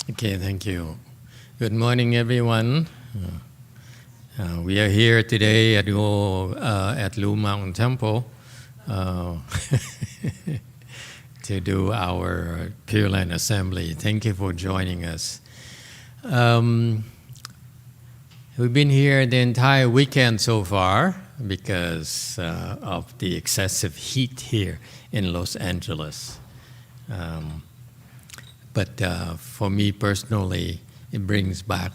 Okay, thank you. Good morning, everyone. We are here today at Lu Mountain Temple to do our Pureland assembly. Thank you for joining us. We've been here the entire weekend so far because of the excessive heat here in Los Angeles. But for me personally, it brings back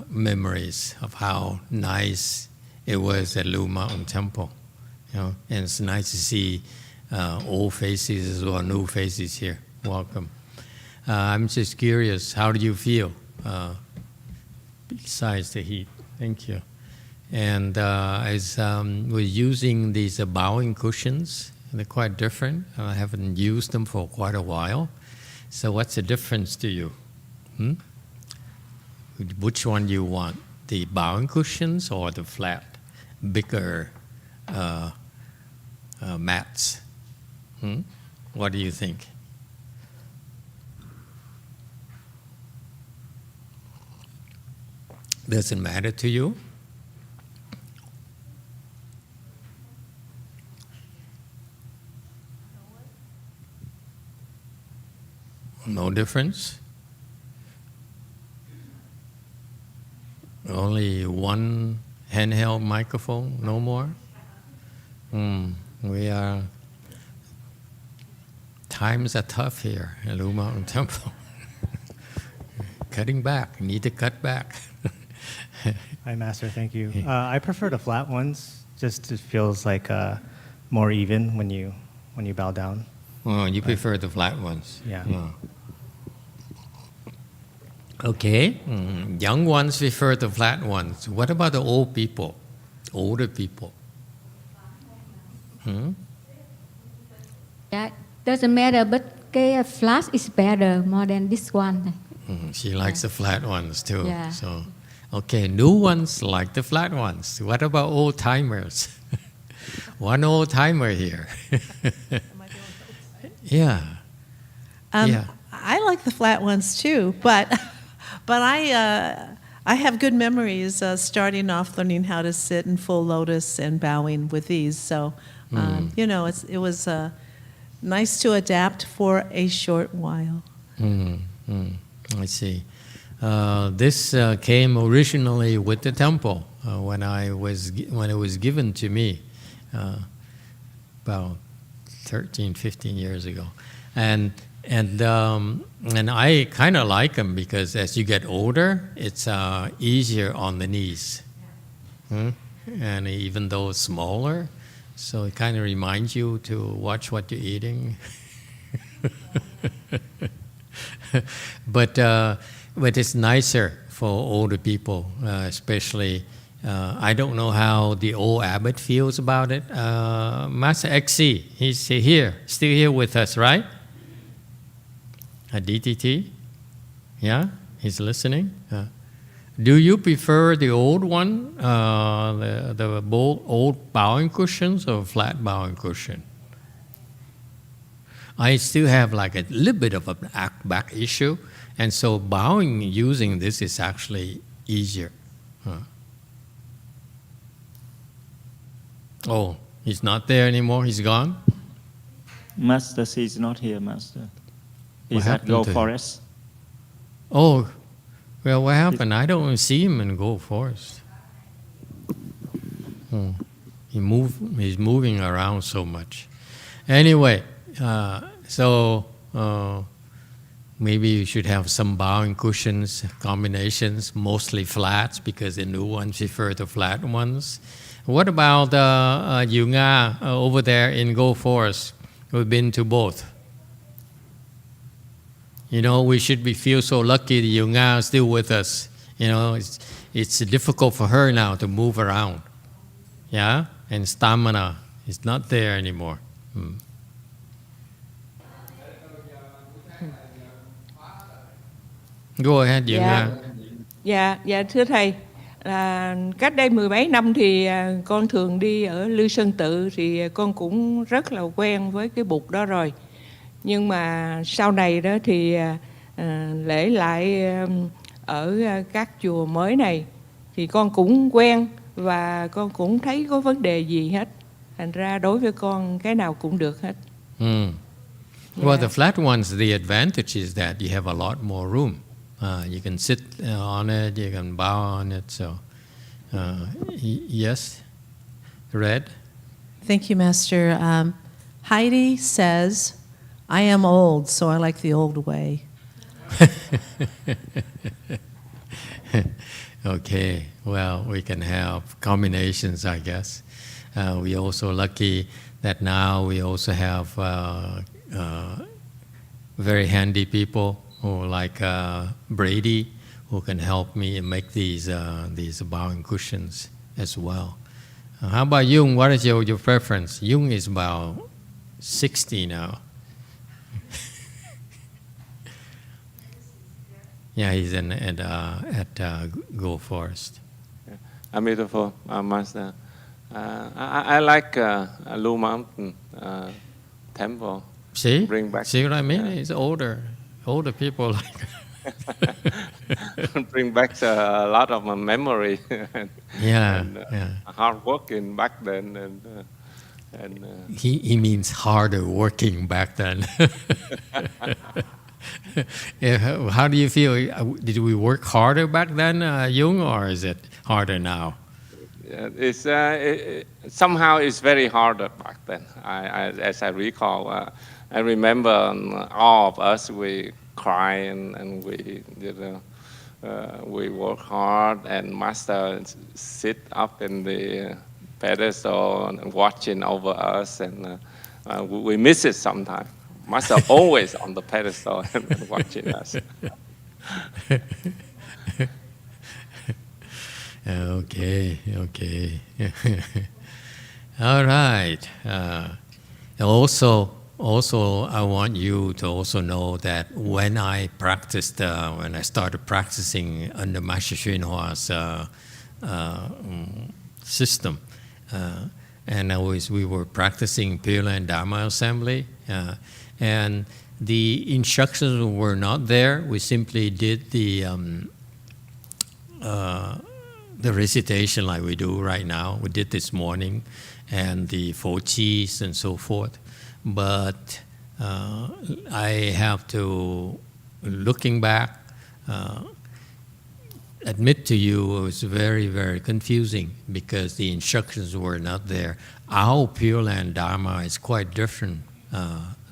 memories of how nice it was at Lu Mountain Temple. And it's nice to see old faces as well, new faces here. Welcome. I'm just curious, how do you feel besides the heat? Thank you. And as we're using these bowing cushions, they're quite different. I haven't used them for quite a while. So what's the difference to you? Which one do you want? The bowing cushions or the flat, bigger mats? What do you think? Does it matter to you? No difference? Only one handheld microphone, no more? Times are tough here at Lu Mountain Temple. Cutting back, need to cut back. Hi, Master, thank you. I prefer the flat ones, just it feels like more even when you bow down. Oh, you prefer the flat ones? Yeah. Okay, young ones prefer the flat ones. What about the old people, older people? That doesn't matter, but cái flat is better more than this one. She likes the flat ones too. Yeah. So, okay, new ones like the flat ones. What about old timers? One old timer here. Yeah. I like the flat ones too, but I have good memories starting off learning how to sit in full lotus and bowing with these. So, it was nice to adapt for a short while. I see. This came originally with the temple when it was given to me about 13, 15 years ago, and I kind of like them because as you get older, it's easier on the knees, and even though it's smaller, so it kind of reminds you to watch what you're eating. But it's nicer for older people, especially. I don't know how the old abbot feels about it. Master XC, he's here, still here with us, right? At DTT? Yeah? He's listening? Do you prefer the old one, the old bowing cushions or flat bowing cushion? I still have like a little bit of a back issue, and so bowing using this is actually easier. Oh, he's not there anymore? He's gone? Master, he's not here, Master. What He's at happened Go to him? Forest. Oh, well, what happened? I don't see him in Gold Forest. He's moving around so much. Anyway, maybe you should have some bowing cushions combinations, mostly flats because the new ones prefer the flat ones. What about YongHua over there in Gold Forest? We've been to both. We should feel so lucky that YongHua is still with us. It's difficult for her now to move around. Yeah? And stamina is not there anymore. Go ahead, YongHua. Dạ, thưa Thầy, cách đây 10 mấy năm thì con thường đi ở Lư Sơn Tự thì con cũng rất là quen với cái bục đó rồi. Nhưng mà sau này đó thì lễ lại ở các chùa mới này thì con cũng quen và con cũng thấy có vấn đề gì hết. Thành ra đối với con cái nào cũng được hết. Well, the flat ones, the advantage is that you have a lot more room. You can sit on it, you can bow on it. So, yes, Red? Thank you, Master. Heidi says, I am old, so I like the old way. Okay, well, we can have combinations, I guess. We also lucky that now we also have very handy people who like Brady, who can help me make these bowing cushions as well. How about Jung? What is your preference? Jung is about 60 now. Yeah, he's at Go Forest. Emitofuo, Master. I like Blue Mountain Temple. See? Bring back. See what I mean? He's older. Older people like Bring back a lot of memory. Yeah, and, yeah. Hard working back then, and He means harder working back then. Yeah, how do you feel? Did we work harder back then, Jung, or is it harder now? it's somehow it's very hard back then. As I recall, I remember all of us, we cry and we we work hard, and Master sit up in the pedestal and watching over us, and we miss it sometimes. Master always on the pedestal and watching us. Okay. All right. Also, I want you to also know that when I practiced, when I started practicing under Master YongHua's system, and we were practicing Pureland Dharma Assembly, and the instructions were not there. We simply did the recitation like we do right now. We did this morning, and the 4 Qis and so forth. But I have to, looking back, admit to you it was very, very confusing because the instructions were not there. Our Pureland Dharma is quite different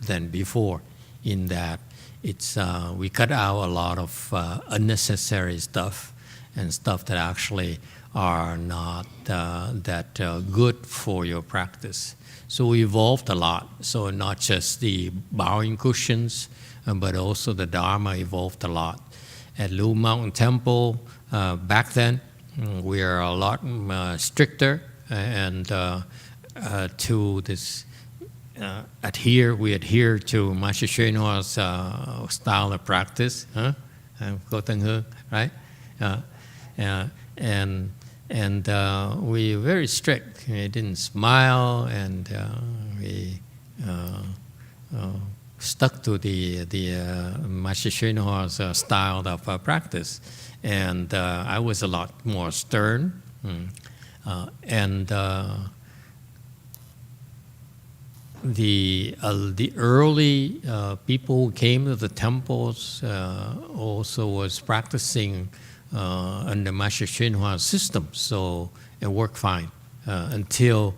than before in that it's we cut out a lot of unnecessary stuff and stuff that actually are not that good for your practice. So we evolved a lot. So not just the bowing cushions, but also the Dharma evolved a lot. At Blue Mountain Temple, back then, we are a lot stricter and to this we adhere to Master YongHua's style of practice. Cô Tân Hương, right? And we were very strict. We didn't smile, and we stuck to the Master YongHua's style of practice. And I was a lot more stern. And the early people who came to the temples also was practicing under Master YongHua's system, so it worked fine until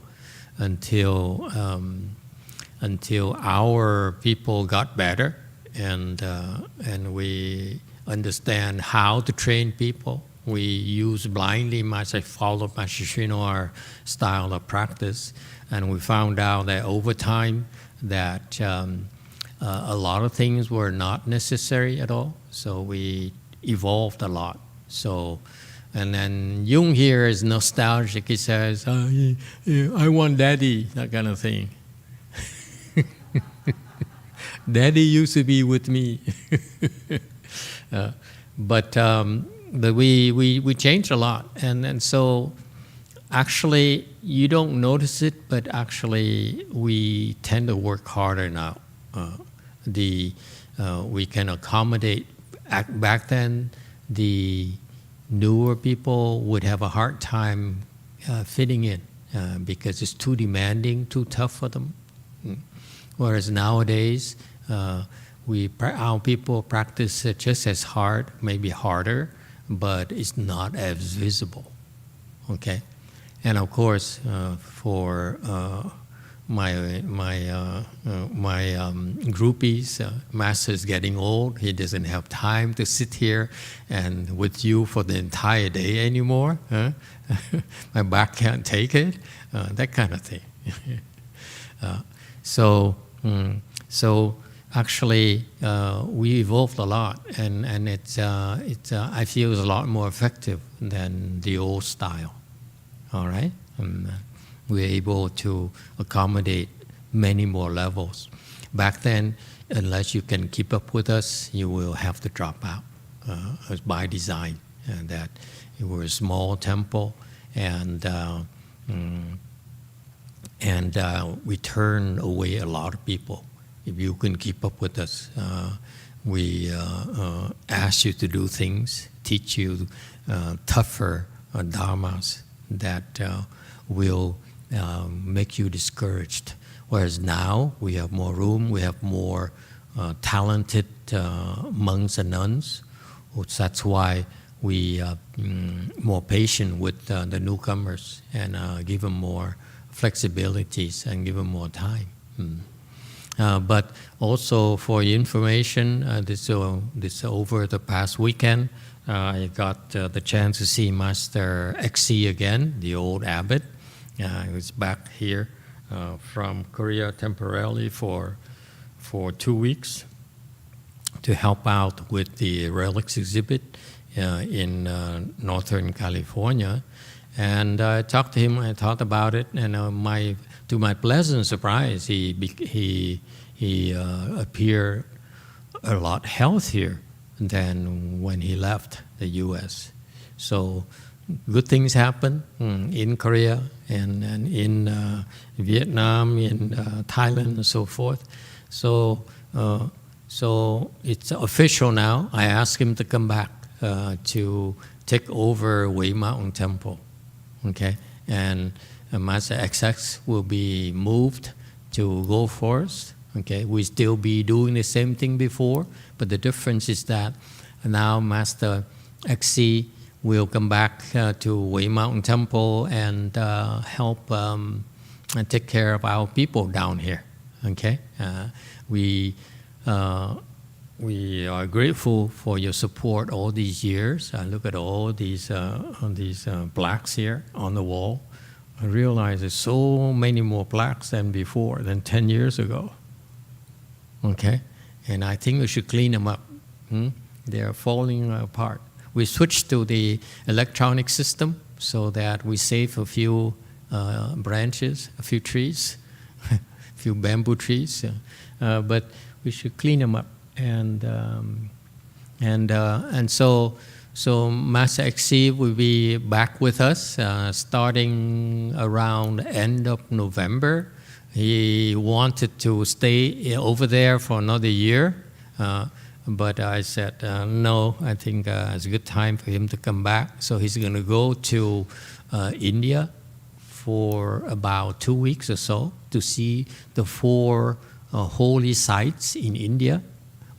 our people got better, and we understand how to train people. We use blindly follow Master YongHua's style of practice, and we found out that over time that a lot of things were not necessary at all. So we evolved a lot. So, and then Jung here is nostalgic. He says, I want daddy, that kind of thing. Daddy used to be with me. But we changed a lot. And so actually, you don't notice it, but actually we tend to work harder now. We can accommodate back then, the newer people would have a hard time fitting in because it's too demanding, too tough for them. Whereas nowadays, our people practice just as hard, maybe harder, but it's not as visible. Okay, and of course, for my groupies, Master is getting old. He doesn't have time to sit here and with you for the entire day anymore. Huh? My back can't take it. That kind of thing. So actually, we evolved a lot, and it's I feel it's a lot more effective than the old style. All right. We're able to accommodate many more levels. Back then, unless you can keep up with us, you will have to drop out by design. That it was a small temple, and we turn away a lot of people. If you can keep up with us, we ask you to do things, teach you tougher dharmas that will make you discouraged. Whereas now we have more room, we have more talented monks and nuns. That's why we are more patient with the newcomers and give them more flexibilities and give them more time. But also for your information, this over the past weekend, I got the chance to see Master XC again, the old abbot. He was back here from Korea temporarily for 2 weeks to help out with the Relics exhibit in Northern California. And I talked to him, I thought about it, and to my pleasant surprise, he appeared a lot healthier than when he left the U.S. So good things happen in Korea and in Vietnam, in Thailand, and so forth. So it's official now. I asked him to come back to take over Wei Mountain Temple. Okay, and Master XX will be moved to Gold Forest. Okay, we still be doing the same thing before, but the difference is that now Master XC will come back to Wei Mountain Temple and help and take care of our people down here. Okay, we are grateful for your support all these years. I look at all these plaques here on the wall. I realize there's so many more plaques than before, than 10 years ago. Okay, and I think we should clean them up. They are falling apart. We switched to the electronic system so that we save a few branches, a few trees, a few bamboo trees, but we should clean them up. And so Master XC will be back with us starting around end of November. He wanted to stay over there for another year, but I said no. I think it's a good time for him to come back. So he's going to go to India for about 2 weeks or so to see the 4 holy sites in India,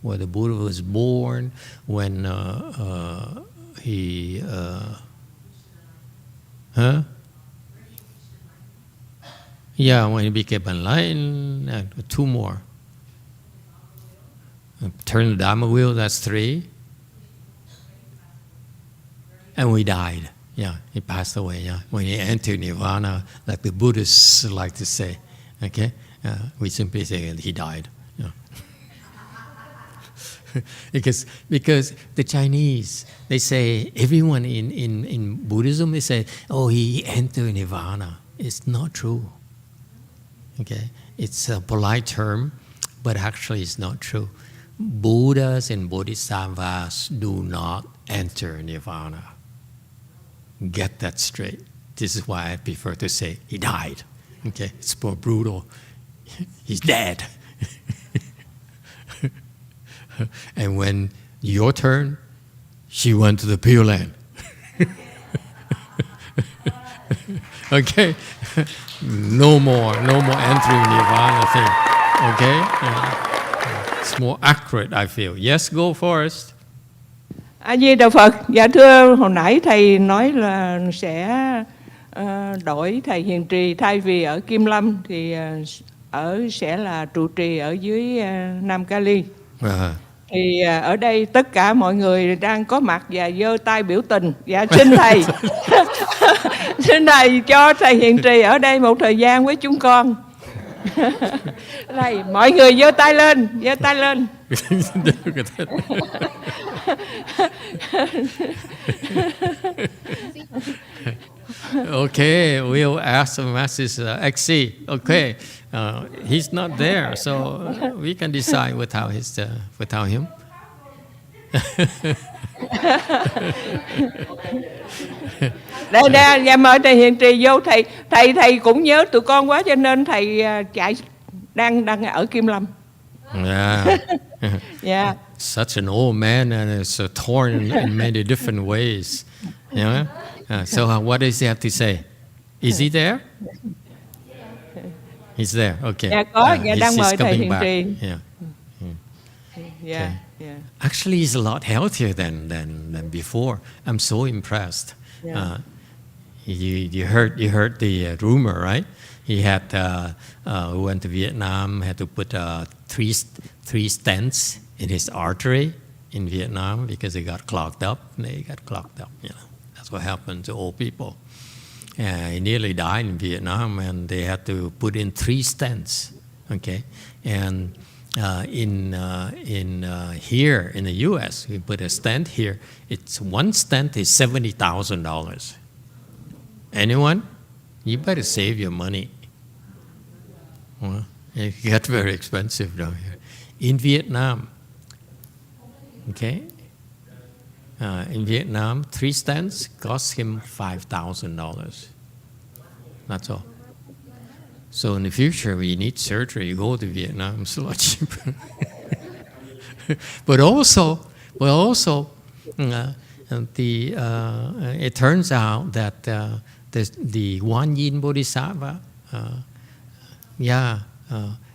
where the Buddha was born, when he... Yeah, when he became enlightened, 2 more. Turn the Dharma wheel, that's 3. And we died. Yeah, he passed away, yeah. When he entered Nirvana, like the Buddhists like to say, okay? We simply say he died. Yeah. because the Chinese, they say, everyone in Buddhism, they say, oh, he entered Nirvana. It's not true. Okay, it's a polite term, but actually it's not true. Buddhas and Bodhisattvas do not enter Nirvana. Get that straight. This is why I prefer to say he died. Okay, it's more brutal. He's dead. And when Your turn. She went to the Pureland. Okay? No more entering Nirvana thing. Okay? It's more accurate, I feel. Yes, go Forrest. A Di Đà Phật. Dạ thưa, hồi nãy thầy nói là sẽ đổi thầy hiền trì, thay vì ở Kim Lâm thì sẽ là trụ trì ở dưới Nam Cali. Thì ở đây tất cả mọi người đang có mặt và giơ tay biểu tình. Dạ xin thầy, xin thầy cho thầy hiền trì ở đây một thời gian với chúng con. Này, mọi người giơ tay lên, giơ tay lên. Okay, we'll ask the Master's XC. Okay, he's not there, so we can decide without him. Đây, dạ mời thầy hiền trì vô. Thầy cũng nhớ tụi con quá cho nên thầy chạy đang ở Kim Lâm. Yeah. Yeah. Such an old man and it's torn in many different ways. You know? So what does he have to say? Is he there? He's there. Okay. Dạ có, đang mời thầy hiền trì. Yeah. Yeah. Okay. Yeah. Actually, he's a lot healthier than before. I'm so impressed. Yeah. You heard the rumor, right? He had went to Vietnam, had to put three stents in his artery in Vietnam because it got clogged up. They got clogged up. You know, that's what happened to old people. He nearly died in Vietnam, and they had to put in 3 stents. Okay, and here in the U.S., we put a stent here. It's one stent is $70,000. Anyone? You better save your money. Well, it got very expensive down here. In Vietnam, okay? In Vietnam, 3 stents cost him $5,000. That's all. So in the future, when you need surgery, you go to Vietnam. It's a lot cheaper. But also, it turns out that the Guan Yin Bodhisattva,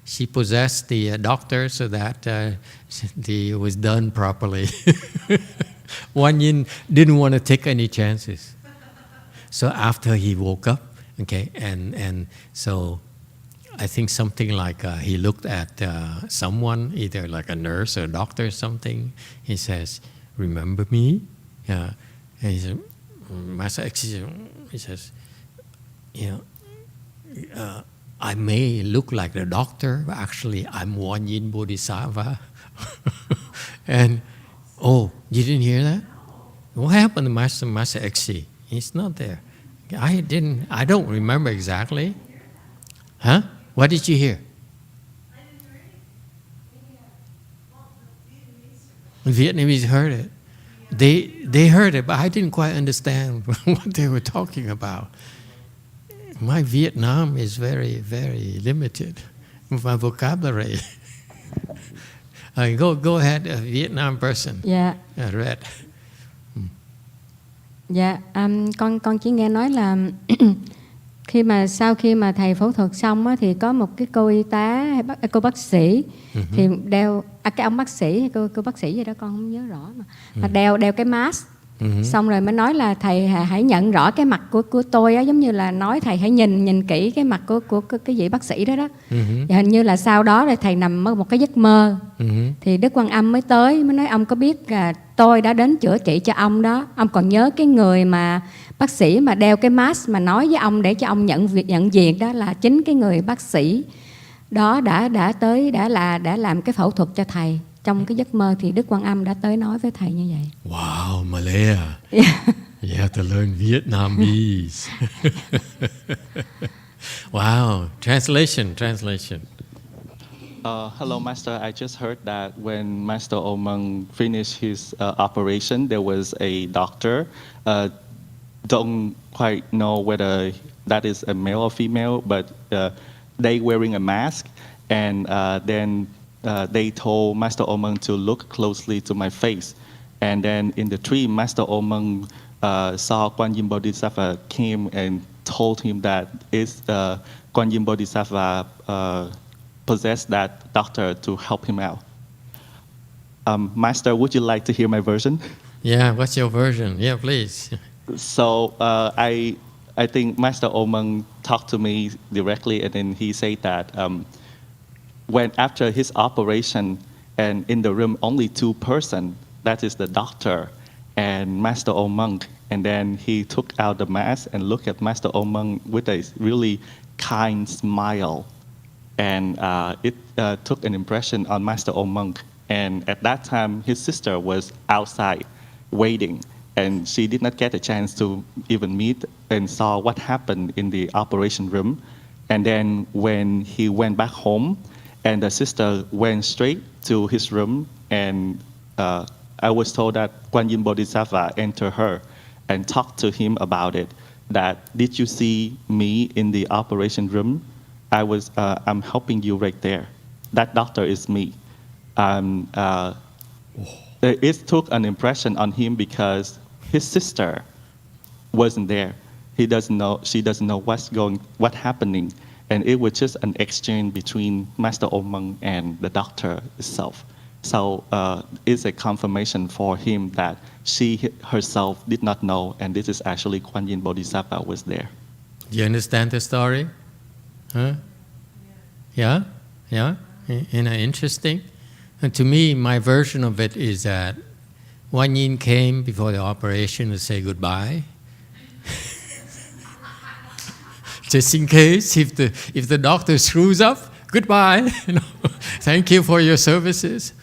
she possessed the doctor so that it was done properly. Guan Yin didn't want to take any chances. So after he woke up, okay, and so I think something like he looked at someone, either like a nurse or a doctor or something. He says, "Remember me?" And he said, "Master X," he says, "You know, I may look like the doctor, but actually I'm Guan Yin Bodhisattva." And oh, you didn't hear that? What happened to Master XC? He's not there. I don't remember exactly. Huh? What did you hear? Vietnamese heard it. They heard it, but I didn't quite understand what they were talking about. My Vietnam is very, very limited. My vocabulary. Go ahead, a Vietnam person. Dạ. Red. Dạ, con chỉ nghe nói là sau khi mà thầy phẫu thuật xong á, thì có một cái cô y tá hay cô bác sĩ thì đeo cái ông bác sĩ hay cô bác sĩ gì đó con không nhớ rõ mà đeo cái mask. Xong rồi mới nói là thầy hãy nhận rõ cái mặt của tôi á, giống như là nói thầy hãy nhìn kỹ cái mặt của cái vị bác sĩ đó đó. Và hình như là sau đó là thầy nằm ở một cái giấc mơ. Thì Đức Quan Âm mới nói ông có biết là tôi đã đến chữa trị cho ông đó. Ông còn nhớ cái người mà bác sĩ mà đeo cái mask mà nói với ông để cho ông nhận diện đó là chính cái người bác sĩ đó đã làm cái phẫu thuật cho thầy. Trong cái giấc mơ thì Đức Quan Âm đã tới nói với thầy như vậy. Wow, Malaya. Yeah. You have to learn Vietnamese. Wow, translation. Hello, Master. I just heard that when Master Omeng finished his operation, there was a doctor. Don't quite know whether that is a male or female, but they wearing a mask, and then they told Master Omeng to look closely to my face. And then in the dream, Master Omeng saw Guan Yin Bodhisattva came and told him that Guan Yin Bodhisattva possessed that doctor to help him out. Master, would you like to hear my version? Yeah, what's your version? Yeah, please. So I think Master Omeng talked to me directly, and then he said that when after his operation, and in the room only 2 persons, that is the doctor and Master Omeng, and then he took out the mask and looked at Master Omeng with a really kind smile, and it took an impression on Master Omeng. And at that time, his sister was outside waiting, and she did not get a chance to even meet and saw what happened in the operation room. And then when he went back home, and the sister went straight to his room, and I was told that Guan Yin Bodhisattva entered her and talked to him about it. That, did you see me in the operation room? I'm helping you right there. That doctor is me. It took an impression on him because his sister wasn't there. She doesn't know what's happening, and it was just an exchange between Master Omeng and the doctor itself. So it's a confirmation for him that she herself did not know, and this is actually Guan Yin Bodhisattva was there. Do you understand the story? Huh? Yeah? Yeah? Isn't that interesting? And to me, my version of it is that Guan Yin came before the operation to say goodbye. Just in case, if the doctor screws up, goodbye. Thank you for your services.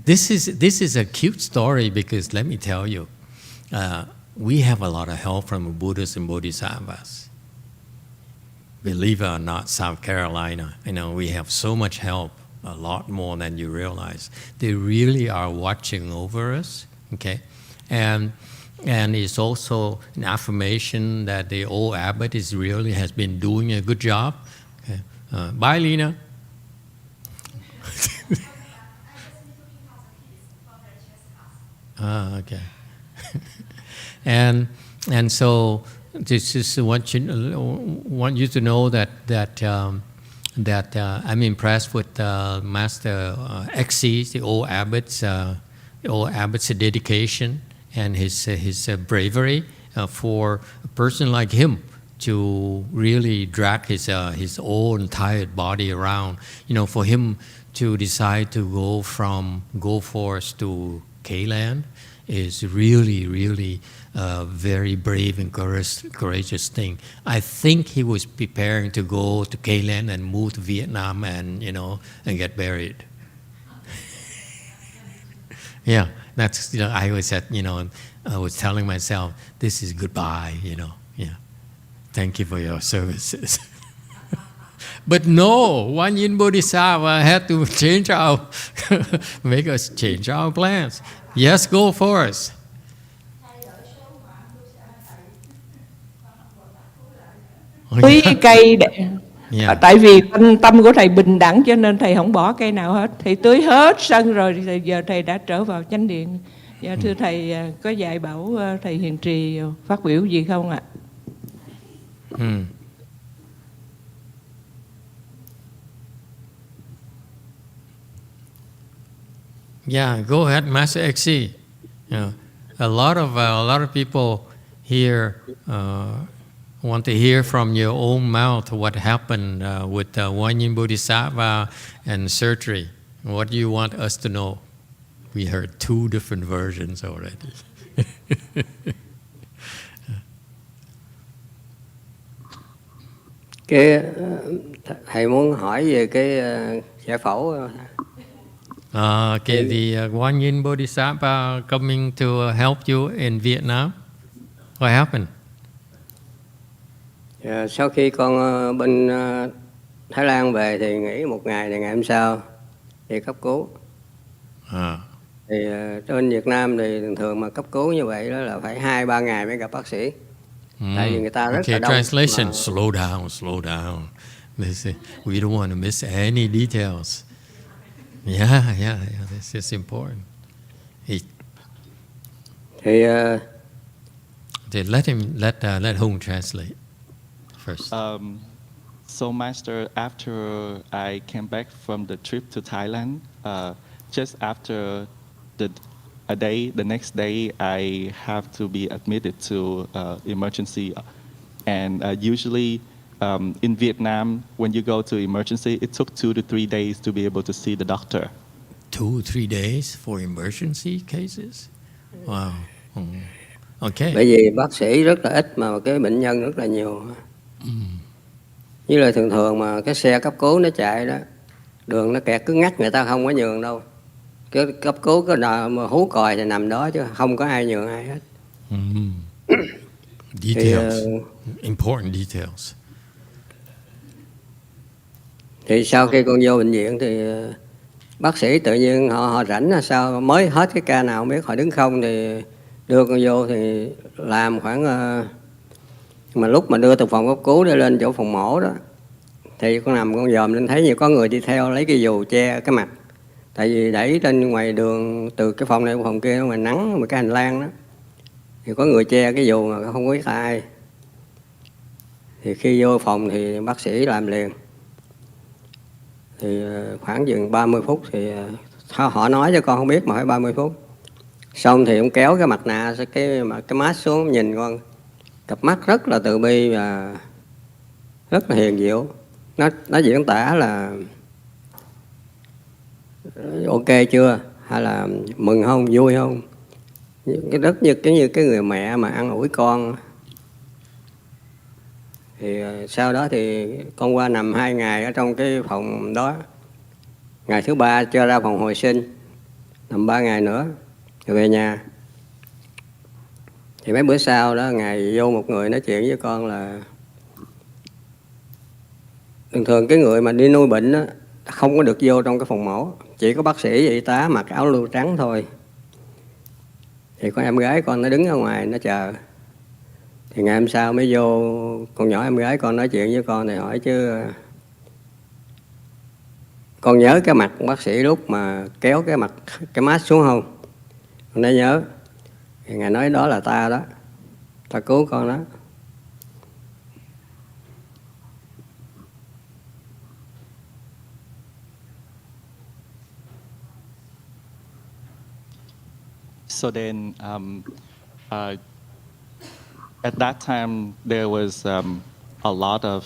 This is a cute story because let me tell you, we have a lot of help from Buddhas and Bodhisattvas. Believe it or not, South Carolina, we have so much help, a lot more than you realize. They really are watching over us, okay? And it's also an affirmation that the old abbot has been doing a good job. Okay. Bye, Lena. Okay. And so this is want you to know that I'm impressed with Master XC, the old abbot's dedication and his bravery for a person like him to really drag his own tired body around. For him to decide to go from Gold Forest to K-Land is really, really a very brave and courageous thing. I think he was preparing to go to K-Land and move to Vietnam and get buried. Yeah, that's I always said I was telling myself this is goodbye. Yeah, thank you for your services. But no, Guan Yin Bodhisattva had to make us change our plans. Yes, go for us. Tưới cây Yeah. tại vì tâm của thầy bình đẳng cho nên thầy không bỏ cây nào hết. Thầy tưới hết sân rồi thì giờ thầy đã trở vào chánh điện. Dạ thưa thầy, có dạy bảo thầy hiền trì phát biểu gì không ạ? Yeah, go ahead, Master XC. A lot of people here want to hear from your own mouth what happened with Guan Yin Bodhisattva and surgery. What do you want us to know? We heard 2 different versions already. Thầy muốn hỏi về cái giải phẫu. Okay, the Guan Yin Bodhisattva coming to help you in Vietnam. What happened? Sau khi con bên Thái Lan về thì nghỉ 1 ngày, thì ngày hôm sau thì cấp cứu. Thì bên Việt Nam thì thường mà cấp cứu như vậy đó là phải 2-3 ngày mới gặp bác sĩ. Tại vì người ta rất là đông. Translation, slow down. They say we don't want to miss any details. Yeah. This is important. Thì Let Hùng translate first. So, Master, after I came back from the trip to Thailand, just after the next day, I have to be admitted to emergency. And usually in Vietnam, when you go to emergency, it took 2 to 3 days to be able to see the doctor. 2 or 3 days for emergency cases? Wow. Okay. bởi vì bác sĩ rất là ít mà cái bệnh nhân rất là nhiều. Như là thường thường mà cái xe cấp cứu nó chạy đó, đường nó kẹt cứ ngắt, người ta không có nhường đâu. Cái cấp cứu có nào mà hú còi thì nằm đó chứ không có ai nhường ai hết. Details, important details. Thì sau khi con vô bệnh viện thì bác sĩ tự nhiên họ rảnh là sao mới hết cái ca nào không biết, họ đứng không thì đưa con vô thì làm khoảng mà lúc mà đưa từ phòng cấp cứu để lên chỗ phòng mổ đó thì con nằm con dòm lên thấy như có người đi theo lấy cái dù che cái mặt, tại vì đẩy trên ngoài đường từ cái phòng này qua phòng kia ngoài nắng mà cái hành lang đó thì có người che cái dù mà không biết là ai. Thì khi vô phòng thì bác sĩ làm liền. Thì khoảng chừng 30 phút thì họ nói cho con không biết mà phải 30 phút. Xong thì ông kéo cái mặt nạ, cái mask xuống nhìn con. Cặp mắt rất là từ bi và rất là hiền diệu. Nó diễn tả là ok chưa? Hay là mừng không? Vui không? Rất như cái người mẹ mà an ủi con. Thì sau đó thì con qua nằm 2 ngày ở trong cái phòng đó. Ngày thứ 3 cho ra phòng hồi sinh, nằm 3 ngày nữa rồi về nhà. Thì mấy bữa sau đó ngày vô một người nói chuyện với con là thường thường cái người mà đi nuôi bệnh đó, không có được vô trong cái phòng mổ, chỉ có bác sĩ và y tá mặc áo blue trắng thôi. Thì con em gái con nó đứng ở ngoài nó chờ. Thì ngày hôm sau mới vô, con nhỏ em gái con nói chuyện với con thì hỏi chứ con nhớ cái mặt bác sĩ lúc mà kéo cái mask xuống không? Con nói nhớ. Thì ngài nói đó là ta đó, ta cứu con đó. So then, at that time, there was a lot of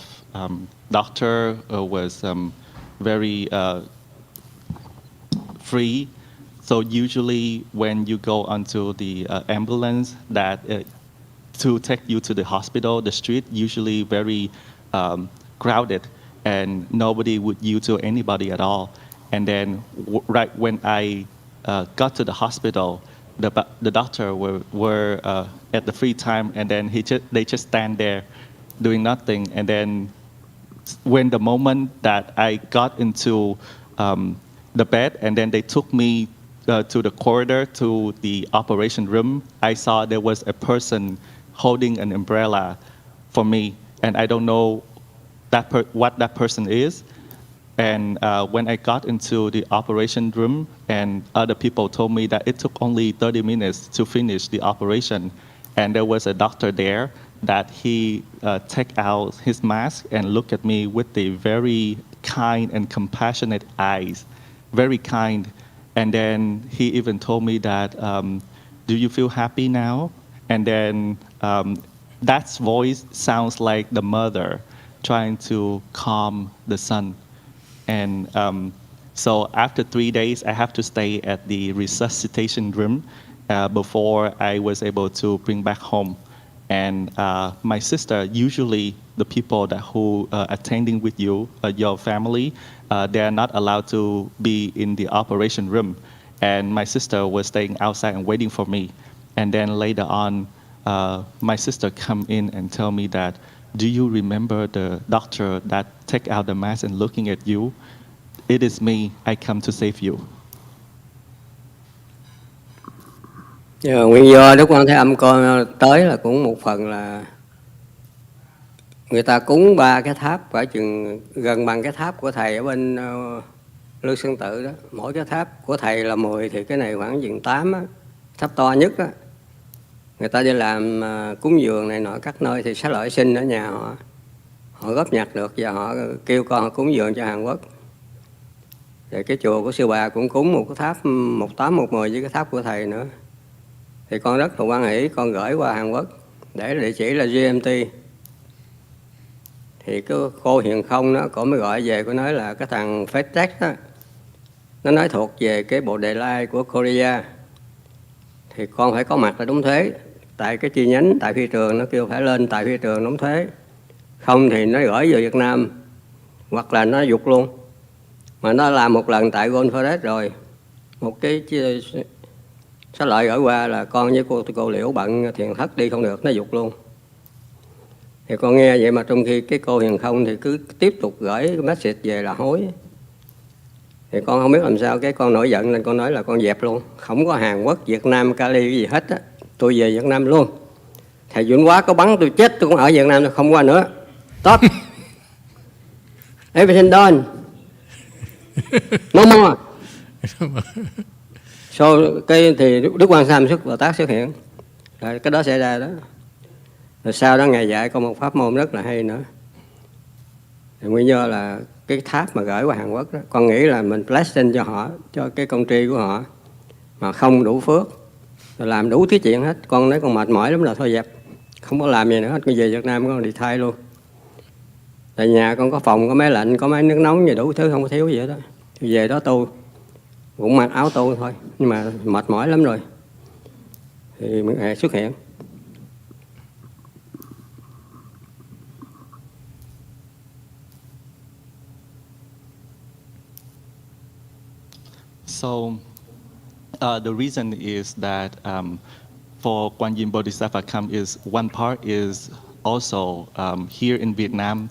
doctor was very free. So usually, when you go onto the ambulance that to take you to the hospital, the street usually very crowded, and nobody would yield to anybody at all. And then, right when I got to the hospital, the doctor were at the free time, and then they just stand there doing nothing. And then when the moment that I got into the bed, and then they took me to the corridor to the operation room, I saw there was a person holding an umbrella for me, and I don't know what that person is. And when I got into the operation room, and other people told me that it took only 30 minutes to finish the operation. And there was a doctor there that he take out his mask and look at me with the very kind and compassionate eyes, very kind. And then he even told me that, do you feel happy now? And then that voice sounds like the mother trying to calm the son. And so after 3 days, I have to stay at the resuscitation room before I was able to bring back home. And my sister, usually the people who are attending with you, your family, they are not allowed to be in the operation room. And my sister was staying outside and waiting for me. And then later on, my sister come in and tell me that, do you remember the doctor that take out the mask and looking at you? It is me. I come to save you. Nguyên do lúc con thấy âm con tới là cũng một phần là người ta cúng 3 cái tháp phải chừng gần bằng cái tháp của thầy ở bên Lư Sơn Tự đó. Mỗi cái tháp của thầy là 10 thì cái này khoảng chừng 8 á, tháp to nhất á. Người ta đi làm cúng dường này nọ các nơi thì xá lợi sinh ở nhà họ góp nhặt được và họ kêu con họ cúng dường cho Hàn Quốc. Rồi cái chùa của sư bà cũng cúng một cái tháp 18, 10 với cái tháp của thầy nữa. Thì con rất là hoan hỷ, con gửi qua Hàn Quốc để địa chỉ là GMT. Thì cái cô Hiền Không đó, cổ mới gọi về, cô nói là cái thằng FedEx đó, nó nói thuộc về cái bộ đề lai của Korea. Thì con phải có mặt là đóng thuế. Tại cái chi nhánh tại phi trường nó kêu phải lên tại phi trường đóng thuế. Không thì nó gửi về Việt Nam hoặc là nó giục luôn. Mà nó làm một lần tại Gold Forest rồi. Một cái xá lợi gửi qua là con với cô Liễu bận thiền thất đi không được, nó giục luôn. Thì con nghe vậy mà trong khi cái cô Hiền Không thì cứ tiếp tục gửi cái message về là hối. Thì con không biết làm sao, cái con nổi giận lên, con nói là con dẹp luôn. Không có Hàn Quốc, Việt Nam, Cali cái gì hết á. Tôi về Việt Nam luôn. Thầy Vĩnh Hóa có bắn tôi chết, tôi cũng ở Việt Nam, tôi không qua nữa. Stop. Everything done. No more. So, cái thì Đức Quan Sam Bồ Tát xuất hiện. Rồi cái đó xảy ra đó. Rồi sau đó Ngài dạy con một pháp môn rất là hay nữa. Thì nguyên do là cái tháp mà gửi qua Hàn Quốc đó, con nghĩ là mình blessing cho họ, cho cái công tri của họ, mà không đủ phước, rồi làm đủ thứ chuyện hết. Con nói con mệt mỏi lắm rồi, thôi dẹp, không có làm gì nữa hết, con về Việt Nam con đi thay luôn. Tại nhà con có phòng, có máy lạnh, có máy nước nóng gì đủ thứ, không có thiếu gì hết đó. Về đó tu, cũng mặc áo tu thôi, nhưng mà mệt mỏi lắm rồi. Thì Ngài xuất hiện. So the reason is that for Quan Yin Bodhisattva come is one part is also here in Vietnam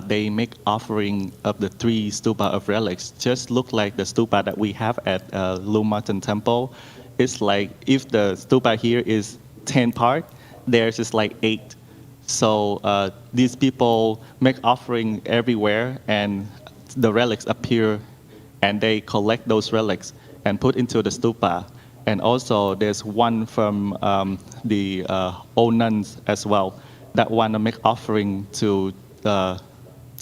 they make offering of the 3 stupa of relics. Just look like the stupa that we have at Lu Mountain Temple. It's like if the stupa here is 10 part, theirs is like 8. So these people make offering everywhere and the relics appear and they collect those relics and put into the stupa. And also there's one from the old nuns as well. That one to make offering to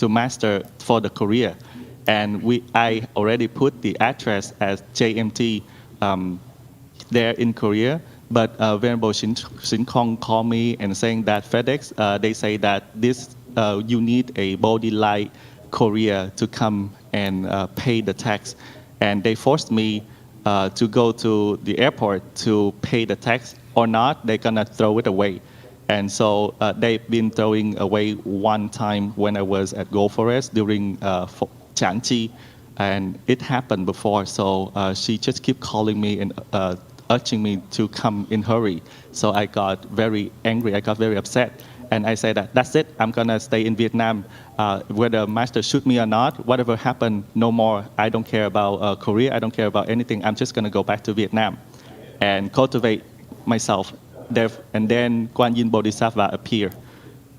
Master for the Korea. And I already put the address as JMT there in Korea. But Venerable Shin Kong called me and saying that FedEx, they say that this you need a Bodhi Light Korea to come and pay the tax, and they forced me to go to the airport to pay the tax, or not they're gonna throw it away. And so they've been throwing away one time when I was at Gold Forest during Chanchi, and it happened before. So she just keep calling me and urging me to come in hurry. So I got very angry, I got very upset. And I said that that's it, I'm gonna stay in Vietnam. Whether Master shoot me or not, whatever happened, no more. I don't care about Korea, I don't care about anything. I'm just gonna go back to Vietnam and cultivate myself. And then Quan Yin Bodhisattva appear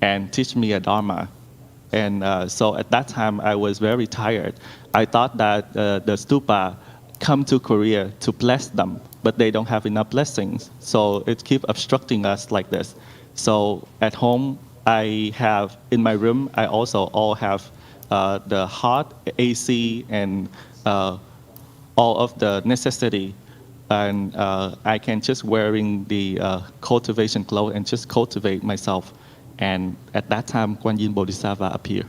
and teach me a Dharma. And so at that time I was very tired. I thought that the stupa come to Korea to bless them, but they don't have enough blessings. So it keeps obstructing us like this. So at home, I have, in my room, I also all have the hot AC and all of the necessity. And I can just wearing the cultivation clothes and just cultivate myself. And at that time, Quan Yin Bodhisattva appear.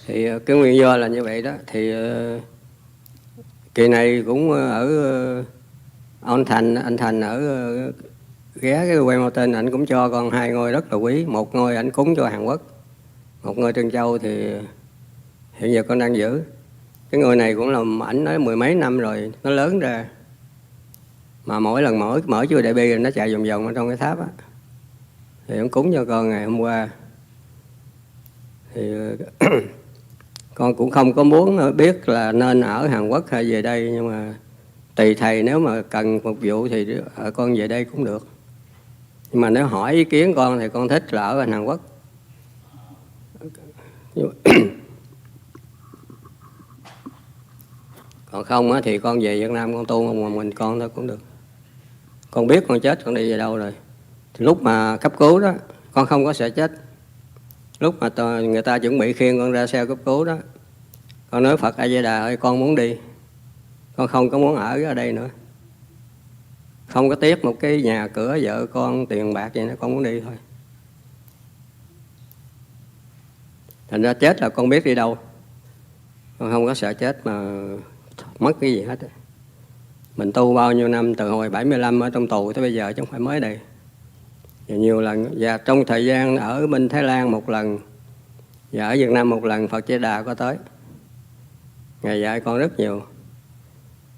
Thì cái nguyên do là như vậy đó. Thì kỳ này cũng ở anh Thành ở ghé cái quê Mountain, ảnh cũng cho con 2 ngôi rất là quý. Một ngôi ảnh cúng cho Hàn Quốc, một ngôi Trân Châu thì hiện giờ con đang giữ. Cái ngôi này cũng là ảnh nói 10 mấy năm rồi, nó lớn ra. Mà mỗi lần mở chùa Đại Bi nó chạy vòng vòng ở trong cái tháp á. Thì ông cúng cho con ngày hôm qua. Thì con cũng không có muốn biết là nên ở Hàn Quốc hay về đây, nhưng mà tùy thầy, nếu mà cần phục vụ thì con về đây cũng được. Nhưng mà nếu hỏi ý kiến con thì con thích là ở Hàn Quốc. Còn không á, thì con về Việt Nam con tu một mình con thôi cũng được. Con biết con chết con đi về đâu rồi. Thì lúc mà cấp cứu đó, con không có sợ chết. Lúc mà người ta chuẩn bị khiêng con ra xe cấp cứu đó, con nói Phật A Di Đà ơi, con muốn đi. Con không có muốn ở đây nữa. Không có tiếc một cái nhà cửa vợ con tiền bạc gì nữa, con muốn đi thôi. Thành ra chết là con biết đi đâu. Con không có sợ chết mà mất cái gì hết. Mình tu bao nhiêu năm, từ hồi 75 ở trong tù tới bây giờ chứ không phải mới đây. Và nhiều lần, và trong thời gian ở bên Thái Lan một lần và ở Việt Nam một lần, Phật Di Đà có tới. Ngài dạy con rất nhiều.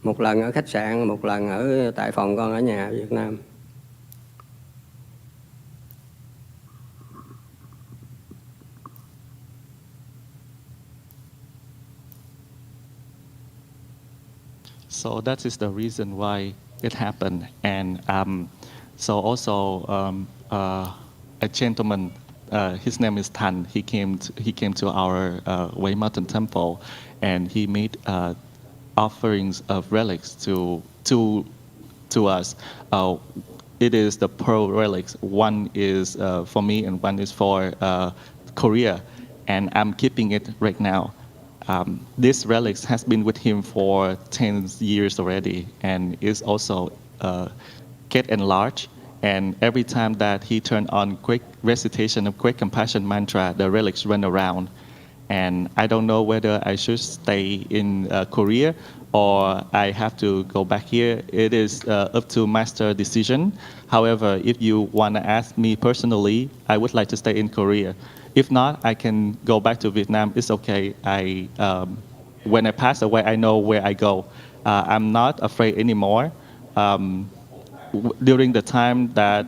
Một lần ở khách sạn, một lần ở tại phòng con ở nhà Việt Nam. So that is the reason why it happened. And so also a gentleman, his name is Tan. He came to our Way Mountain Temple, and he made offerings of relics to us. It is the pearl relics. One is for me, and one is for Korea, and I'm keeping it right now. This relics has been with him for 10 years already, and is also get enlarged. And every time that he turned on quick recitation of quick compassion mantra, the relics run around. And I don't know whether I should stay in Korea or I have to go back here. It is up to master decision. However, if you want to ask me personally, I would like to stay in Korea. If not, I can go back to Vietnam. It's okay. When I pass away, I know where I go. I'm not afraid anymore. During the time that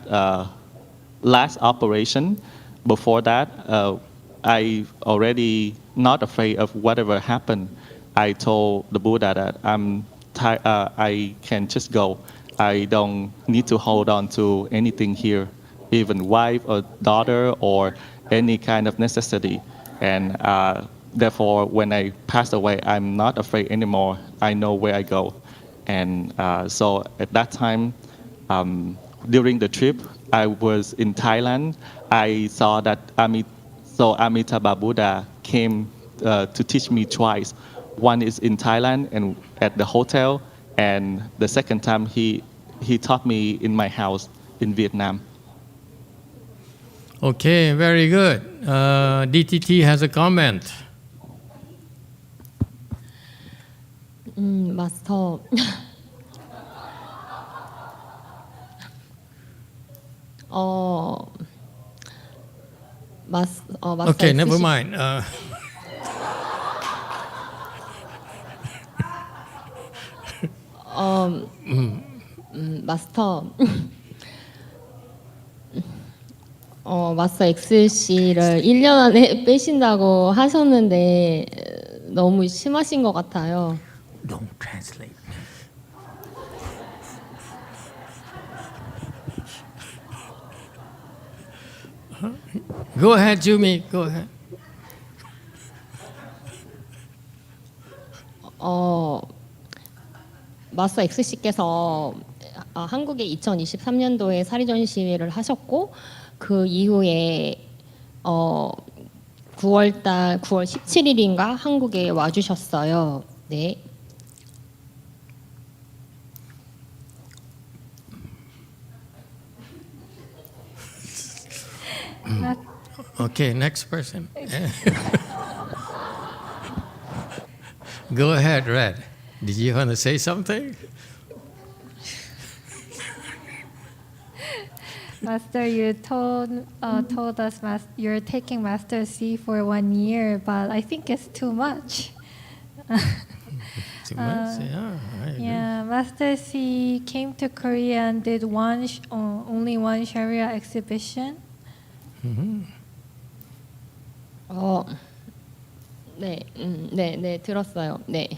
last operation, before that, I already not afraid of whatever happened. I told the Buddha that I can just go. I don't need to hold on to anything here, even wife or daughter or any kind of necessity. And therefore, when I pass away, I'm not afraid anymore. I know where I go. And so at that time, during the trip, I was in Thailand. I saw that Amitabha Buddha came to teach me twice. One is in Thailand and at the hotel, and the second time he taught me in my house in Vietnam. Okay, very good. DTT has a comment. 마스터. 마스터. Okay, never mind. 마스터. 마스터 XC를 1년 안에 빼신다고 하셨는데 너무 심하신 것 같아요. Don't translate. Go ahead, Jumi. Go ahead. 마스터 X씨께서 한국에 2023년도에 사리전 시위를 하셨고 그 이후에 9월 17일인가 한국에 와주셨어요. 네. Okay, next person. Go ahead, Red. Did you want to say something? Master, you told us you're taking Master C for 1 year, but I think it's too much. Too much? Yeah, I agree. Yeah, Master C came to Korea and did only one Sharia exhibition. Mm-hmm. 네, 들었어요. 네.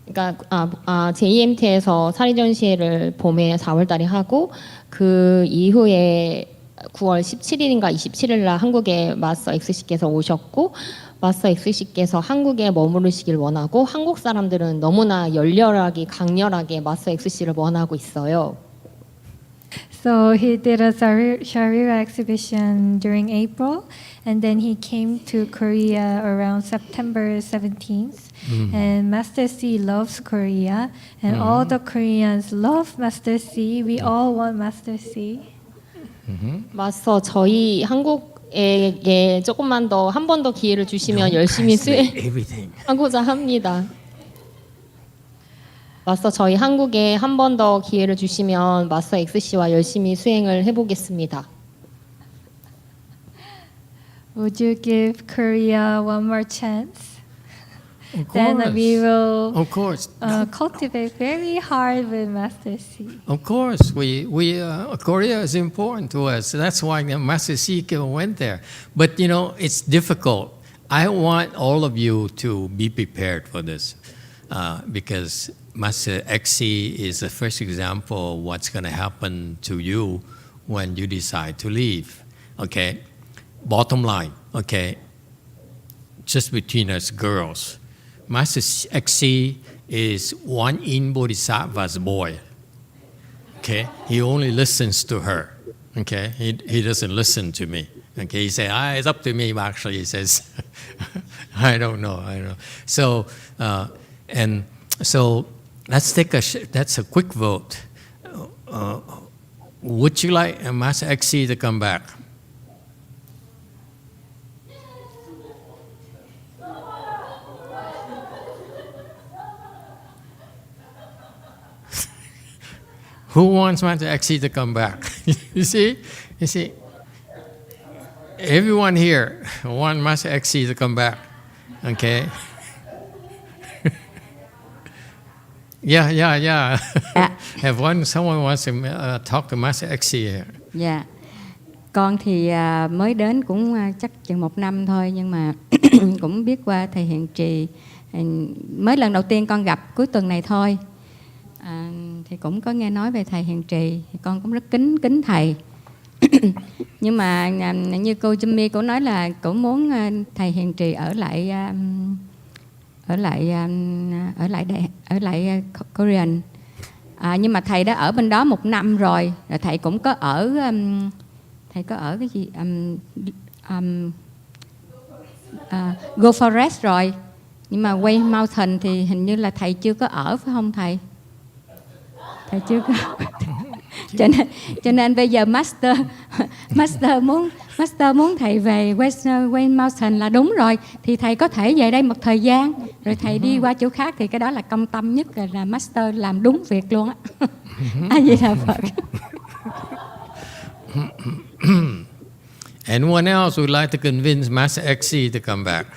그러니까 JMT에서 사리 전시회를 봄에 4월달에 하고 그 이후에 9월 17일인가 27일 날 한국에 마스터 X씨께서 오셨고 마스터 X씨께서 한국에 머무르시길 원하고 한국 사람들은 너무나 열렬하게 강렬하게 마스터 X씨를 원하고 있어요. So he did a Sharira exhibition during April, and then he came to Korea around September 17th. And Master C loves Korea, and all the Koreans love Master C. We all want Master C. 마스터 저희 한국에게 조금만 더 한 번 더 기회를 주시면 열심히 수행하고자 합니다. 마스터 저희 한국에 한 번 더 기회를 주시면 마스터 X씨와 열심히 수행을 해보겠습니다. Would you give Korea one more chance? Of Then course. we will Of course. cultivate very hard with Master C. Of course, Korea is important to us. That's why Master C went there. But you know, it's difficult. I want all of you to be prepared for this, because Master XC is the first example of what's going to happen to you when you decide to leave. Okay, bottom line. Okay, just between us girls, Master XC is one in Bodhisattva's boy. Okay, he only listens to her. Okay, he doesn't listen to me. Okay, he says, it's up to me. Actually, he says, I don't know. So, so let's take that's a quick vote. Would you like Master XC to come back? Who wants Master XC to come back? You see? Everyone here wants Master XC to come back. Okay? Yeah. Someone wants to talk to Master XC here. Dạ. Con thì mới đến cũng chắc chừng 1 năm thôi, nhưng mà cũng biết qua thầy Hiện Trì. Mới lần đầu tiên con gặp cuối tuần này thôi. Thì cũng có nghe nói về thầy Hiền Trì, thì con cũng rất kính thầy. Nhưng mà như cô Jimmy cô nói là cũng muốn thầy Hiền Trì ở lại Korean. Nhưng mà thầy đã ở bên đó 1 năm rồi thầy cũng có ở cái gì Go Forest rồi, nhưng mà Way Mountain thì hình như là thầy chưa có ở, phải không thầy? Thầy chưa có. cho nên bây giờ master muốn thầy về Way Mountain là đúng rồi, thì thầy có thể về đây một thời gian rồi thầy đi qua chỗ khác, thì cái đó là công tâm nhất, là master làm đúng việc luôn á. A Di Đà Phật. Anyone else would like to convince Master XC to come back?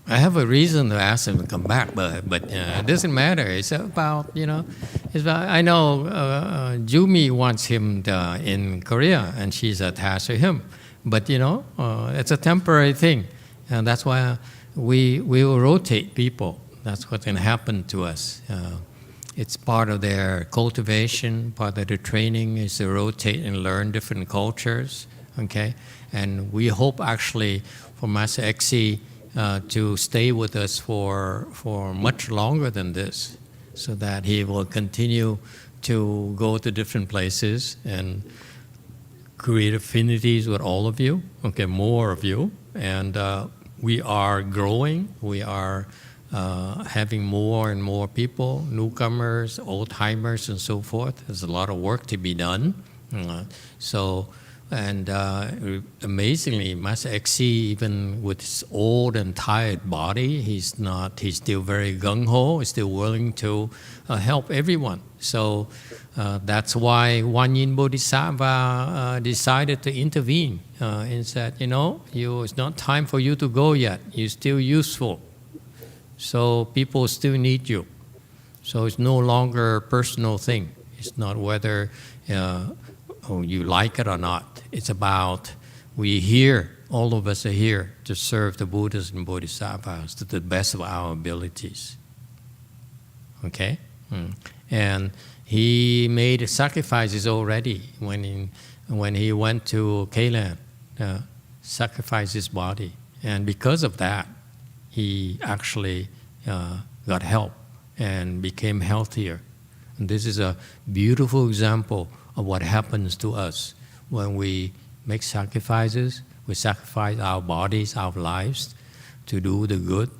I have a reason to ask him to come back, but it doesn't matter. It's about, I know Jumi wants him in Korea, and she's attached to him. But, it's a temporary thing. And that's why we will rotate people. That's what's going to happen to us. It's part of their cultivation, part of their training is to rotate and learn different cultures. Okay? And we hope actually for Master XC to stay with us for much longer than this, so that he will continue to go to different places and create affinities with all of you, okay, more of you. And we are growing, we are having more and more people, newcomers, old-timers, and so forth. There's a lot of work to be done. And amazingly, Master XC, even with his old and tired body, he's still very gung-ho, he's still willing to help everyone. So that's why Wan Yin Bodhisattva decided to intervene and said, it's not time for you to go yet, you're still useful. So people still need you. So it's no longer a personal thing. It's not whether you like it or not. It's about we're here all of us are here to serve the Buddhas and Bodhisattvas to the best of our abilities. Okay? And he made sacrifices already when he went to Kayland, sacrificed his body. And because of that, he actually got help and became healthier. And this is a beautiful example of what happens to us when we make sacrifices. We sacrifice our bodies, our lives to do the good.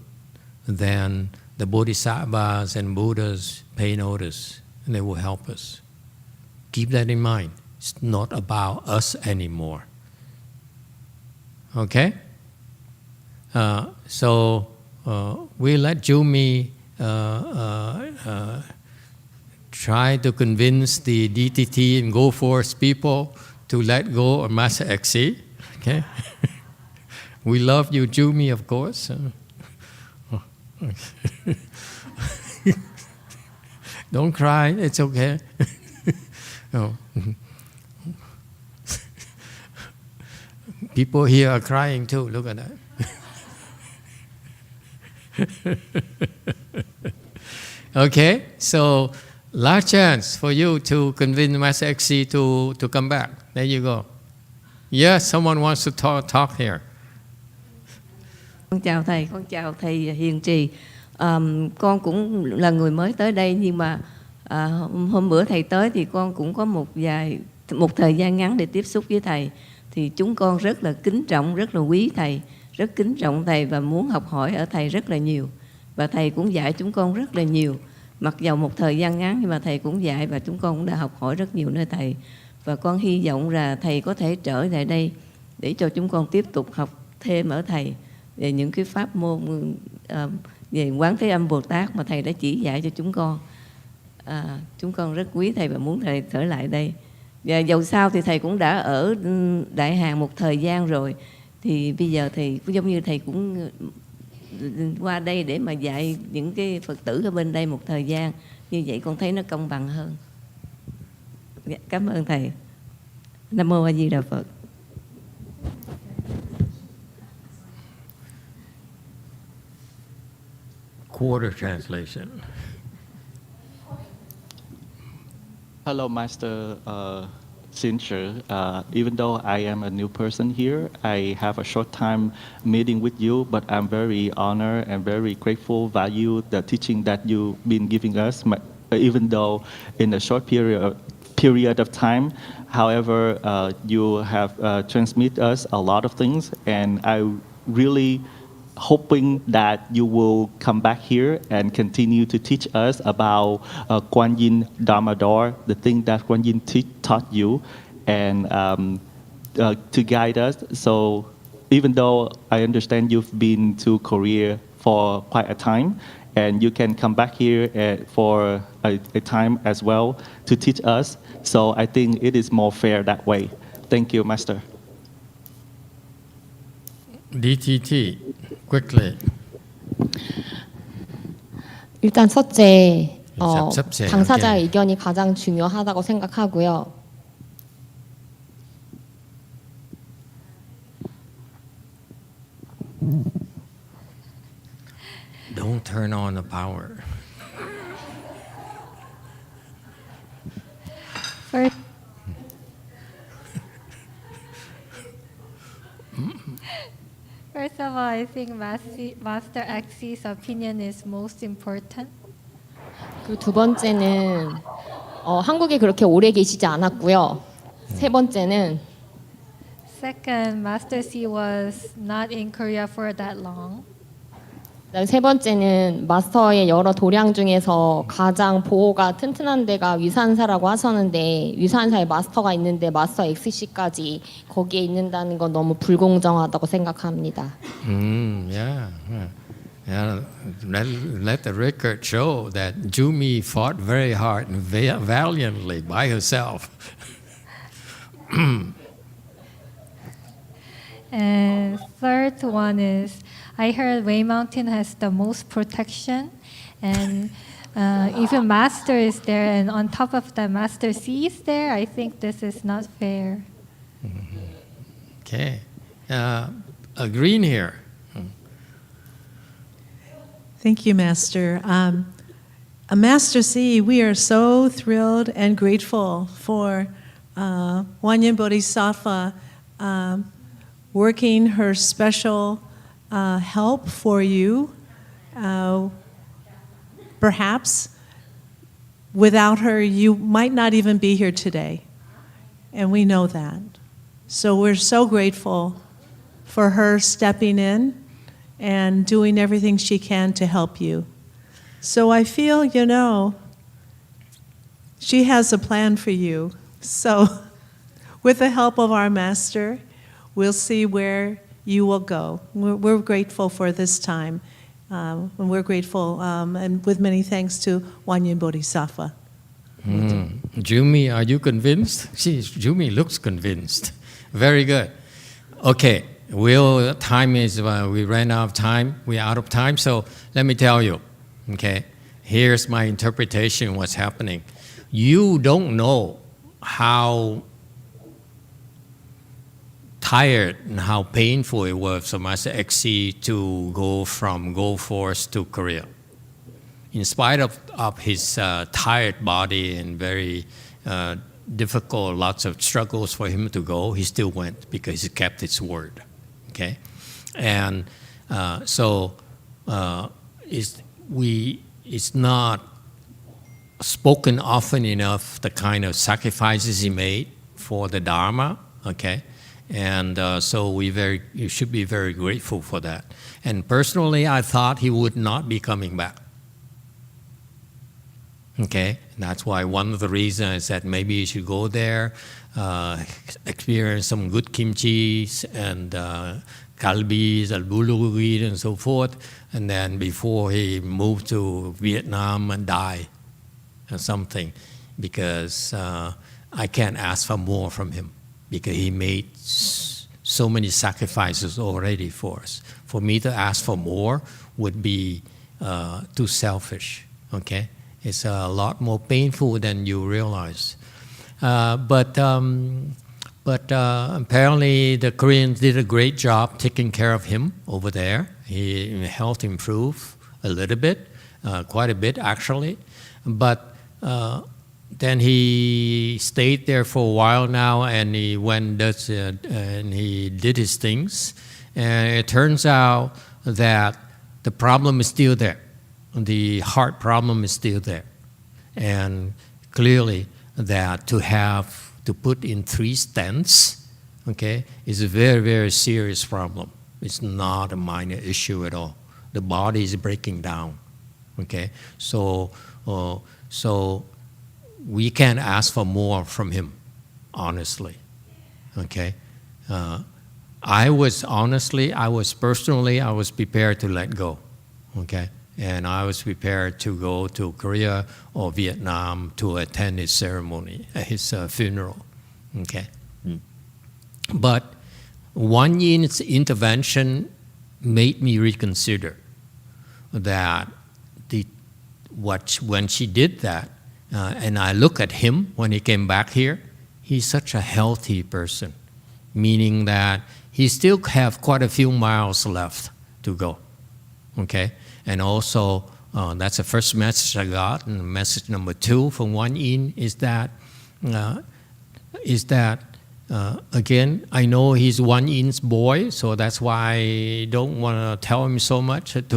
Then the Bodhisattvas and Buddhas pay notice and they will help us. Keep that in mind. It's not about us anymore. Okay? So we let Jumi try to convince the DTT and Go Force people to let go of Master XC. Okay? We love you, Jumi, of course. Don't cry, it's okay. Oh. People here are crying too, look at that. Okay, so last chance for you to convince Master XC to come back. There you go. Yes, someone wants to talk here. Con chào thầy Hiền Trì. Con cũng là người mới tới đây, nhưng mà hôm bữa thầy tới thì con cũng có một thời gian ngắn để tiếp xúc với thầy. Thì chúng con rất là kính trọng, rất là quý thầy, rất kính trọng thầy và muốn học hỏi ở thầy rất là nhiều. Và thầy cũng dạy chúng con rất là nhiều. Mặc dầu một thời gian ngắn nhưng mà thầy cũng dạy và chúng con cũng đã học hỏi rất nhiều nơi thầy. Và con hy vọng là thầy có thể trở lại đây để cho chúng con tiếp tục học thêm ở thầy về những cái pháp môn về Quán Thế Âm Bồ Tát mà thầy đã chỉ dạy cho chúng con. Chúng con rất quý thầy và muốn thầy trở lại đây. Và dầu sao thì thầy cũng đã ở Đại Hàn một thời gian rồi, thì bây giờ thì giống như thầy cũng qua đây để mà dạy những cái Phật tử ở bên đây một thời gian. Như vậy con thấy nó công bằng hơn. Cảm ơn thầy. Nam Mô A Di Đà Phật. Quarter translation. Hello, Master Sincher. Even though I am a new person here, I have a short time meeting with you, but I'm very honored and very grateful, value the teaching that you've been giving us, even though in a short period of time. However, you have transmitted us a lot of things, and I really hoping that you will come back here and continue to teach us about Kuan Yin Dharma Door, the thing that Kuan Yin taught you, and to guide us. So even though I understand you've been to Korea for quite a time, and you can come back here for a time as well to teach us. So I think it is more fair that way. Thank you, Master. DTT, quickly. 일단 첫째, 섭제, 당사자의 의견이 가장 중요하다고 생각하고요. Don't turn on the power. First of all, I think Master X's opinion is most important. 그리고 두 번째는 한국에 그렇게 오래 계시지 않았고요. 세 번째는 Second, Master C was not in Korea for that long. 세 번째는 마스터의 여러 도량 중에서 가장 보호가 튼튼한 데가 위산사라고 하셨는데 위산사에 마스터가 있는데 마스터 XC까지 거기에 있는다는 건 너무 불공정하다고 생각합니다. Yeah. Let the record show that Jumi fought very hard and valiantly by herself. And third one is, I heard Wei Mountain has the most protection, and even Master is there, and on top of that, Master C is there. I think this is not fair. Okay. a green here. Thank you, Master. Master C, we are so thrilled and grateful for Wanyan Bodhisattva working her special help for you. Perhaps without her, you might not even be here today. And we know that. So we're so grateful for her stepping in and doing everything she can to help you. So I feel, she has a plan for you. So with the help of our Master, we'll see where you will go. We're grateful for this time. And we're grateful, and with many thanks to Wanyan Bodhisattva. Jumi, are you convinced? Jumi looks convinced. Very good. Okay, time is, we ran out of time. We're out of time, so let me tell you. Okay, here's my interpretation of what's happening. You don't know how tired and how painful it was for Master XC to go from Gold Force to Korea. In spite of his tired body and very difficult, lots of struggles for him to go, he still went because he kept his word. Okay, and it's not spoken often enough the kind of sacrifices he made for the Dharma. Okay, and so you should be very grateful for that. And personally, I thought he would not be coming back. Okay, and that's why one of the reasons is that maybe you should go there, experience some good kimchi and kalbis, albulugid, and so forth, and then before he moved to Vietnam and die or something, because I can't ask for more from him, because he made so many sacrifices already for us. For me to ask for more would be too selfish, okay? It's a lot more painful than you realize. But apparently the Koreans did a great job taking care of him over there. His health improved a little bit, quite a bit actually. But then he stayed there for a while now, and he went and he did his things. And it turns out that the problem is still there. The heart problem is still there. And clearly that to put in 3 stents, okay, is a very, very serious problem. It's not a minor issue at all. The body is breaking down, okay? So we can't ask for more from him, honestly, okay? I was prepared to let go, okay? And I was prepared to go to Korea or Vietnam to attend his ceremony, his funeral, okay? But Wan Yin's intervention made me reconsider that when she did that, and I look at him when he came back here, he's such a healthy person, meaning that he still have quite a few miles left to go, okay? And also, that's the first message I got. And message number 2 from Wan Yin is that again, I know he's Wan Yin's boy, so that's why I don't want to tell him too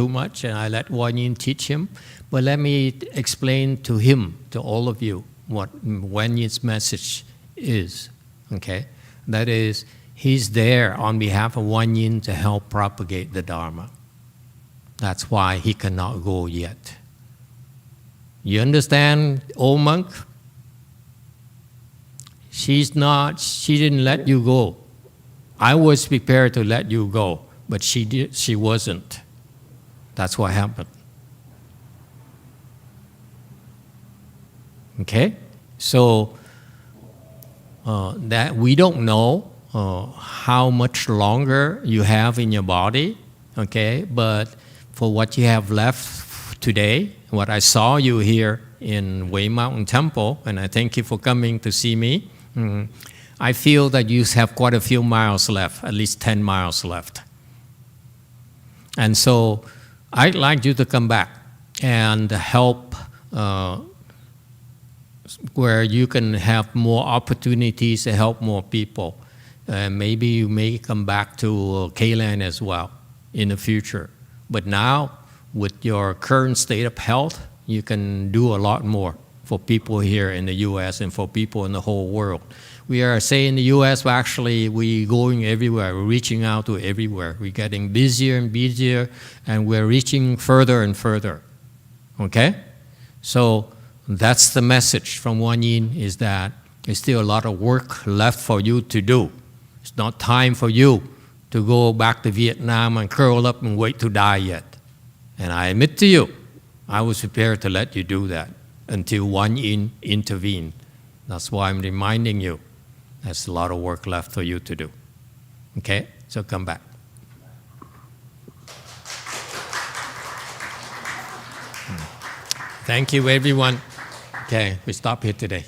much, and I let Wan Yin teach him. But let me explain to him, to all of you, what Wan Yin's message is, okay? That is, he's there on behalf of Wan Yin to help propagate the Dharma. That's why he cannot go yet. You understand, old monk? She didn't let you go. I was prepared to let you go, but she wasn't. That's what happened. Okay? So that we don't know how much longer you have in your body, okay? But for what you have left today, what I saw you here in Way Mountain Temple, and I thank you for coming to see me. I feel that you have quite a few miles left, at least 10 miles left. And so I'd like you to come back and help where you can have more opportunities to help more people. Maybe you may come back to K-Land as well in the future. But now, with your current state of health, you can do a lot more for people here in the U.S. and for people in the whole world. We are, say, in the U.S., but actually we're going everywhere. We're reaching out to everywhere. We're getting busier and busier, and we're reaching further and further. Okay? So that's the message from Wan Yin, is that there's still a lot of work left for you to do. It's not time for you to go back to Vietnam and curl up and wait to die yet. And I admit to you, I was prepared to let you do that until Wan Yin intervened. That's why I'm reminding you there's a lot of work left for you to do. Okay? So come back. Thank you, everyone. Okay, we stop here today.